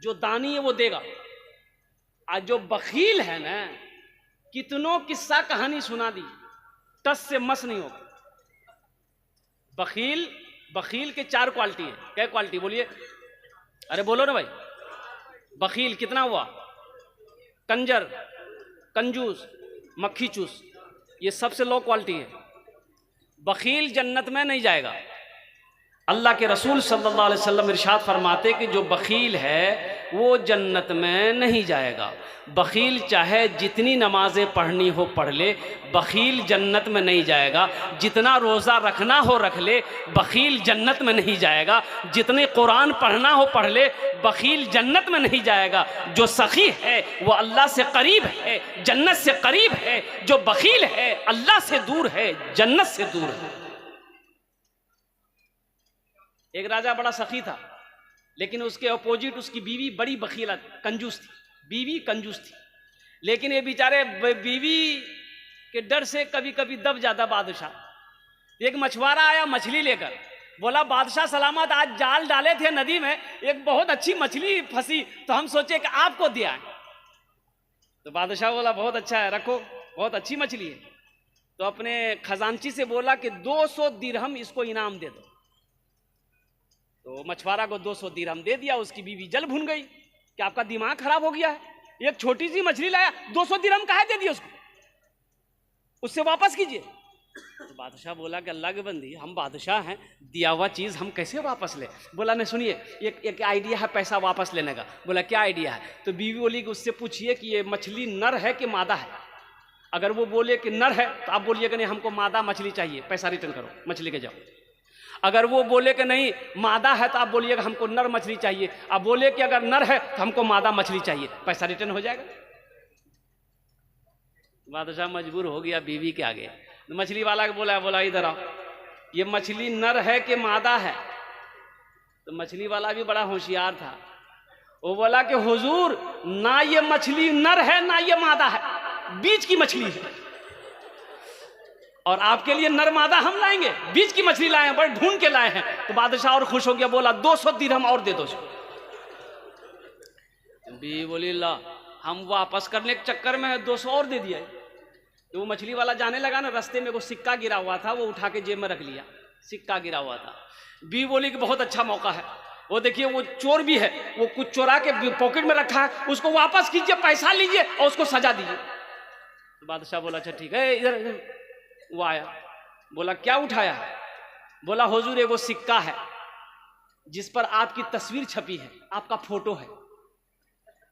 जो दानी है वो देगा, और जो बखील है ना, कितनों किस्सा कहानी सुना दी, टस से मस नहीं होगा। बखील के 4 क्वालिटी है। क्या क्वालिटी बोलिए? अरे बोलो ना भाई। बखील कितना हुआ? कंजर, कंजूस, मक्खी चूस, ये सबसे लो क्वालिटी है। बखील जन्नत में नहीं जाएगा। अल्लाह के रसूल सल्लल्लाहु अलैहि वसल्लम इरशाद फरमाते कि जो बखील है वो जन्नत में नहीं जाएगा। बखील चाहे जितनी नमाजें पढ़नी हो पढ़ ले, बखील जन्नत में नहीं जाएगा। जितना रोज़ा रखना हो रख ले, बखील जन्नत में नहीं जाएगा। जितने कुरान पढ़ना हो पढ़ ले, बखील जन्नत में नहीं जाएगा। जो सखी है वो अल्लाह से करीब है, जन्नत से करीब है। जो बखील है अल्लाह से दूर है, जन्नत से दूर है। एक राजा बड़ा सखी था, लेकिन उसके अपोजिट उसकी बीवी बड़ी बखीला कंजूस थी। बीवी कंजूस थी, लेकिन ये बेचारे बीवी के डर से कभी कभी दब जाता बादशाह। एक मछुआरा आया मछली लेकर, बोला बादशाह सलामत, आज जाल डाले थे नदी में, एक बहुत अच्छी मछली फंसी, तो हम सोचे कि आपको दिया है। तो बादशाह बोला बहुत अच्छा है, रखो, बहुत अच्छी मछली है। तो अपने खजांची से बोला कि 200 दिरहम इसको इनाम दे दो। तो मछुआरा को 200 दिरहम दे दिया। उसकी बीवी जल भुन गई कि आपका दिमाग खराब हो गया है, एक छोटी सी मछली लाया, 200 दिरहम काहे दे दिया उसको, उससे वापस कीजिए। तो बादशाह बोला कि अल्लाह के बंदी, हम बादशाह हैं, दिया हुआ चीज़ हम कैसे वापस ले। बोला नहीं, सुनिए, एक आइडिया है पैसा वापस लेने का। बोला क्या आइडिया है? तो बीवी बोली कि उससे पूछिए कि ये मछली नर है कि मादा है। अगर वो बोले कि नर है तो आप बोलिए कि नहीं हमको मादा मछली चाहिए, पैसा रिटर्न करो, मछली के जाओ। अगर वो बोले कि नहीं मादा है तो आप बोलिएगा हमको नर मछली चाहिए। आप बोले कि अगर नर है तो हमको मादा मछली चाहिए, पैसा रिटर्न हो जाएगा। बादशाह मजबूर हो गया बीवी के आगे। मछली वाला को बोला इधर आओ, ये मछली नर है कि मादा है? तो मछली वाला भी बड़ा होशियार था, वो बोला कि हुजूर ना ये मछली नर है ना ये मादा है, बीच की मछली है, और आपके लिए नर मादा हम लाएंगे, बीच की मछली लाए हैं, बड़े ढूंढ के लाए हैं। तो बादशाह और खुश हो गया, बोला 200 दिरहम और दे दो। बीवी बोली ला, हम वापस करने के चक्कर में 200 और दे दिया। तो वो मछली वाला जाने लगा ना, रास्ते में वो सिक्का गिरा हुआ था, वो उठा के जेब में रख लिया, सिक्का गिरा हुआ था। बीवी बोली कि बहुत अच्छा मौका है, वो देखिए वो चोर भी है, वो कुछ चोरा के पॉकेट में रखा है, उसको वापस कीजिए, पैसा लीजिए और उसको सजा दीजिए। तो बादशाह बोला अच्छा ठीक है, इधर। वो आया, बोला क्या उठाया? बोला हुजूर वो सिक्का है जिस पर आपकी तस्वीर छपी है, आपका फोटो है।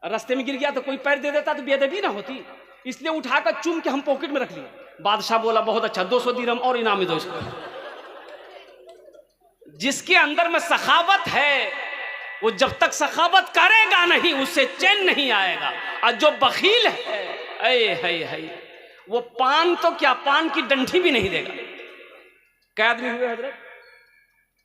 रास्ते में गिर गया तो कोई पैर दे देता तो बेअदबी ना होती, इसलिए उठाकर चूम के हम पॉकेट में रख लिए। बादशाह बोला बहुत अच्छा, 200 दिरहम और इनाम दो इसको। जिसके अंदर में सखावत है वो जब तक सखावत करेगा नहीं उससे चैन नहीं आएगा। और जो बखील है वो पान तो क्या, पान की डंठी भी नहीं देगा। क्या आदमी हुए हजरत?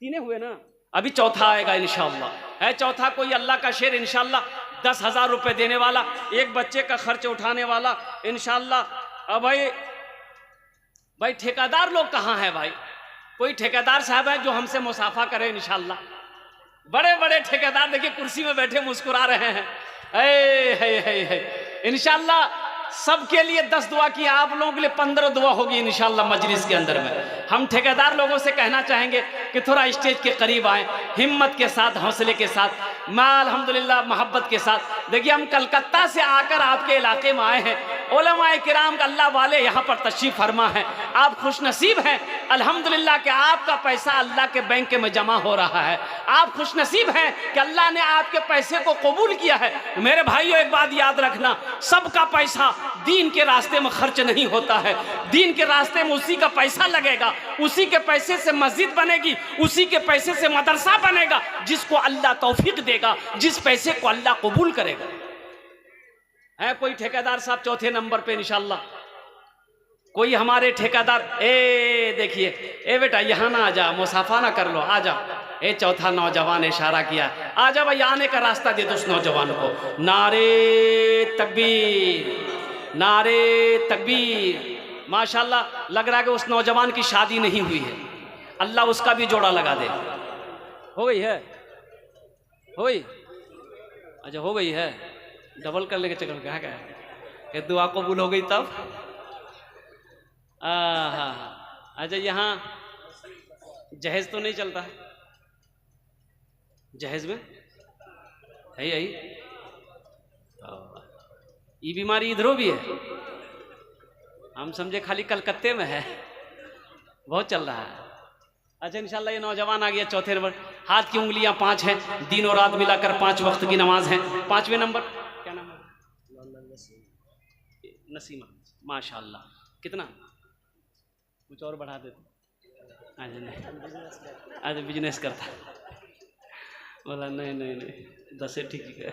3 हुए ना, अभी चौथा आएगा इंशाअल्लाह। है चौथा कोई अल्लाह का शेर इंशाअल्लाह, 10,000 रुपए देने वाला, एक बच्चे का खर्च उठाने वाला इंशाअल्लाह। अब भाई ठेकेदार लोग कहाँ हैं भाई? कोई ठेकेदार साहब है जो हमसे मुसाफा करे इंशाअल्लाह। बड़े बड़े ठेकेदार देखिए कुर्सी में बैठे मुस्कुरा रहे हैं। इंशाअल्लाह सबके लिए 10 दुआ की, आप लोगों के लिए 15 दुआ होगी इंशाअल्लाह मजलिस के अंदर में। हम ठेकेदार लोगों से कहना चाहेंगे कि थोड़ा स्टेज के करीब आए, हिम्मत के साथ, हौसले के साथ, अल्हम्दुलिल्लाह मोहब्बत के साथ। देखिए हम कलकत्ता से आकर आपके इलाके में आए हैं, उलमाए किराम का अल्लाह वाले यहाँ पर तशरीफ फरमा है। आप खुशनसीब हैं अल्हम्दुलिल्लाह कि आपका पैसा अल्लाह के बैंक में जमा हो रहा है। आप खुशनसीब हैं कि अल्लाह ने आपके पैसे को कबूल किया है। मेरे भाइयों एक बात याद रखना, सबका पैसा दीन के रास्ते में खर्च नहीं होता है। दीन के रास्ते में उसी का पैसा लगेगा, उसी के पैसे से मस्जिद बनेगी, उसी के पैसे से मदरसा बनेगा जिसको अल्लाह तौफीक देगा, जिस पैसे को अल्लाह कबूल करेगा। है कोई ठेकेदार साहब चौथे नंबर पे इंशाअल्लाह? कोई हमारे ठेकेदार? देखिए, बेटा यहाँ ना आ जा, मुसाफा ना कर लो, आ जा। चौथा नौजवान इशारा किया, आ जा भाई, आने का रास्ता दे दो उस नौजवान को। नारे तकबीर, नारे तकबीर। माशाल्लाह लग रहा है कि उस नौजवान की शादी नहीं हुई है, अल्लाह उसका भी जोड़ा लगा दे। हो गई है? हो गई? अच्छा हो गई है, डबल कर लेके चक्कर क्या क्या ये दुआ कबूल हो गई तब। हाँ। अच्छा यहाँ जहेज तो नहीं चलता, जहेज में है यही, ये बीमारी इधरों भी है, हम समझे खाली कलकत्ते में है, बहुत चल रहा है। अच्छा इंशाल्लाह ये नौजवान आ गया चौथे नंबर, हाथ की उंगलियां 5 हैं, दिन और रात मिलाकर 5 वक्त की नमाज है। 5वें नंबर क्या नाम है? नसीमा, माशाल्लाह। कितना कुछ और बढ़ा देते? अच्छा नहीं, अच्छा बिजनेस करता, बोला नहीं 10 ठीक है।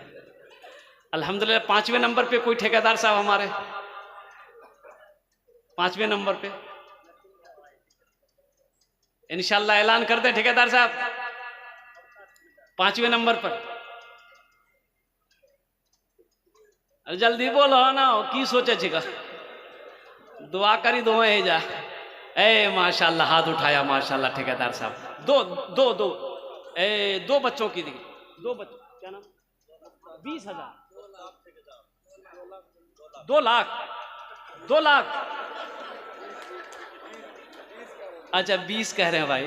अल्हम्दुलिल्लाह 5वें नंबर पे कोई ठेकेदार साहब हमारे 5वें नंबर पे इंशाल्लाह ऐलान कर दे ठेकेदार साहब 5वें नंबर पर। अरे जल्दी बोलो ना, की सोचे छिका, दुआ करी दो है जा। ए माशाल्लाह हाथ उठाया माशाल्लाह ठेकेदार साहब। दो बच्चों की दी, 2 बच्चों क्या नाम? 20,000, 2 लाख, 2 लाख। अच्छा 20 कह रहे हैं भाई,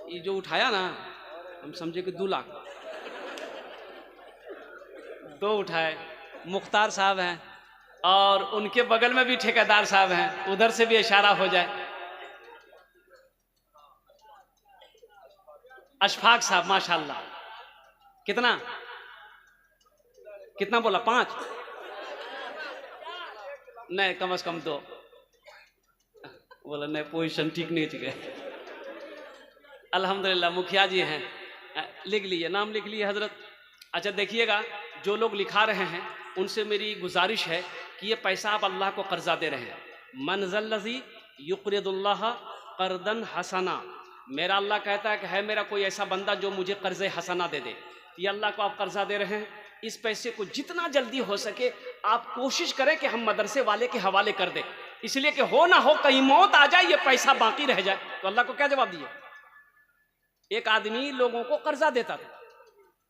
ये जो उठाया ना हम समझे कि 2 लाख। 2 उठाए, मुख्तार साहब हैं और उनके बगल में भी ठेकेदार साहब हैं, उधर से भी इशारा हो जाए। अशफाक साहब माशाल्लाह, कितना बोला? 5 नहीं, कम से कम 2 बोला। नहीं पोजीशन ठीक नहीं ठीक है। अल्हम्दुलिल्लाह मुखिया जी हैं, लिख लीजिए, नाम लिख लीजिए हजरत। अच्छा देखिएगा, जो लोग लिखा रहे हैं उनसे मेरी गुजारिश है कि ये पैसा आप अल्लाह को कर्जा दे रहे हैं। मनज़ल्लज़ी युक़रिदुल्लाह क़र्दन हसना, मेरा अल्लाह कहता है कि है मेरा कोई ऐसा बंदा जो मुझे कर्ज़े हसना दे दे। ये अल्लाह को आप कर्जा दे रहे हैं, इस पैसे को जितना जल्दी हो सके आप कोशिश करें कि हम मदरसे वाले के हवाले कर दें, इसलिए कि हो ना हो कहीं मौत आ जाए ये पैसा बाकी रह जाए। तो अल्लाह को क्या जवाब दिए? एक आदमी लोगों को कर्जा देता था,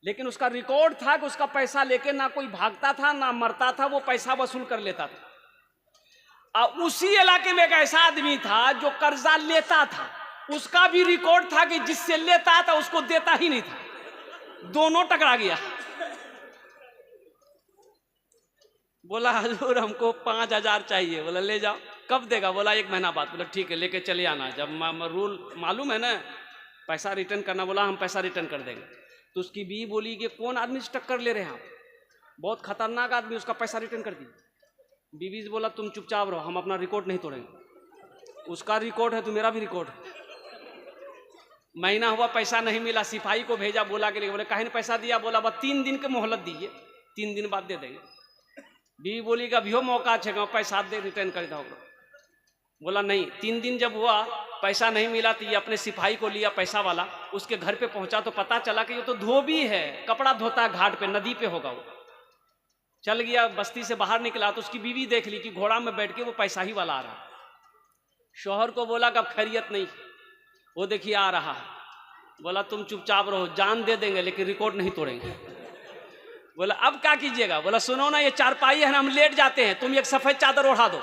लेकिन उसका रिकॉर्ड था कि उसका पैसा लेके ना कोई भागता था ना मरता था, वो पैसा वसूल कर लेता था। और उसी इलाके में एक ऐसा आदमी था जो कर्जा लेता था, उसका भी रिकॉर्ड था कि जिससे लेता था उसको देता ही नहीं था, दोनों टकरा गया। बोला हजूर हमको 5,000 चाहिए। बोला ले जाओ। कब देगा? बोला 1 महीना बाद। बोला ठीक है लेके चले आना, जब रूल मालूम है ना पैसा रिटर्न करना। बोला हम पैसा रिटर्न कर देंगे। तो उसकी बीवी बोली कि कौन आदमी से टक्कर ले रहे हैं आप, बहुत खतरनाक आदमी, उसका पैसा रिटर्न कर दिए। बीवी से बोला तुम चुपचाप रहो, हम अपना रिकॉर्ड नहीं तोड़ेंगे, उसका रिकॉर्ड है तो मेरा भी रिकॉर्ड है। महीना हुआ पैसा नहीं मिला, सिपाही को भेजा, बोला कि बोले काहे ने पैसा दिया? बोला बस 3 दिन के मोहलत दीजिए, 3 दिन बाद दे देंगे। बीवी बोली कि अभी हो मौका है पैसा दे रिटर्न कर दो। बोला नहीं। 3 दिन जब हुआ पैसा नहीं मिला तो ये अपने सिपाही को लिया पैसा वाला, उसके घर पे पहुंचा तो पता चला कि ये तो धोबी है, कपड़ा धोता है घाट पे, नदी पे होगा वो। चल गया, बस्ती से बाहर निकला तो उसकी बीवी देख ली कि घोड़ा में बैठ के वो पैसा ही वाला आ रहा। शौहर को बोला कि अब खैरियत नहीं, वो देखिए आ रहा है। बोला तुम चुपचाप रहो, जान दे देंगे लेकिन रिकॉर्ड नहीं तोड़ेंगे। बोला अब क्या कीजिएगा? बोला सुनो ना, ये चारपाई है ना, हम लेट जाते हैं, तुम एक सफेद चादर ओढ़ा दो,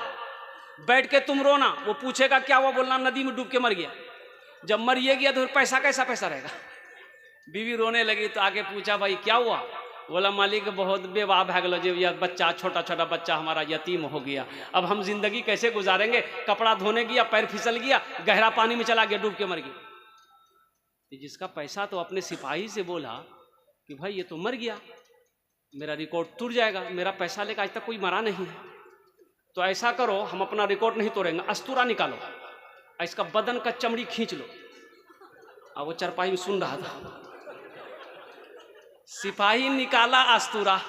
बैठ के तुम रोना, वो पूछेगा क्या हुआ, बोलना नदी में डूब के मर गया। जब मर ये गया तो फिर पैसा कैसा पैसा रहेगा? बीवी रोने लगी तो आगे पूछा भाई क्या हुआ? बोला मालिक बहुत बेवाह भाग लो, जब यह बच्चा छोटा छोटा बच्चा हमारा यतीम हो गया, अब हम जिंदगी कैसे गुजारेंगे? कपड़ा धोने गया, पैर फिसल गया, गहरा पानी में चला गया, डूब के मर गया। जिसका पैसा तो अपने सिपाही से बोला कि भाई ये तो मर गया, मेरा रिकॉर्ड टूट जाएगा, मेरा पैसा लेकर आज तक कोई मरा नहीं है, तो ऐसा करो हम अपना रिकॉर्ड नहीं तोड़ेंगे, अस्तूरा निकालो, इसका बदन का चमड़ी खींच लो। अब वो चारपाई में सुन रहा था, सिपाही निकाला अस्तूरा,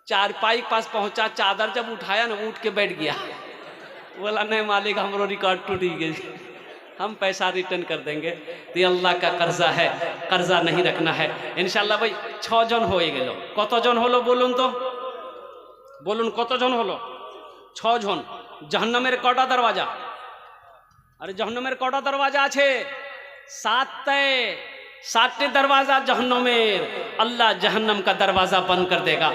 चारपाई के पास पहुंचा, चादर जब उठाया ना उठ के बैठ गया। बोला नहीं मालिक हमरो रिकॉर्ड टूट गया, हम पैसा रिटर्न कर देंगे। तो ये अल्लाह का कर्जा है, कर्जा नहीं रखना है। इंशाल्लाह भाई 6 जन हो गेलो, कत जन हलो बोलुन तो, बोलुन कत जन हलो? 6 जन। जहन्नमेर कटा दरवाजा? अरे जहन्नमेर कटा दरवाजा आछे? 7टे। 7 दरवाज़ा जहन्नमेर, अल्लाह जहन्नम का दरवाज़ा बंद कर देगा।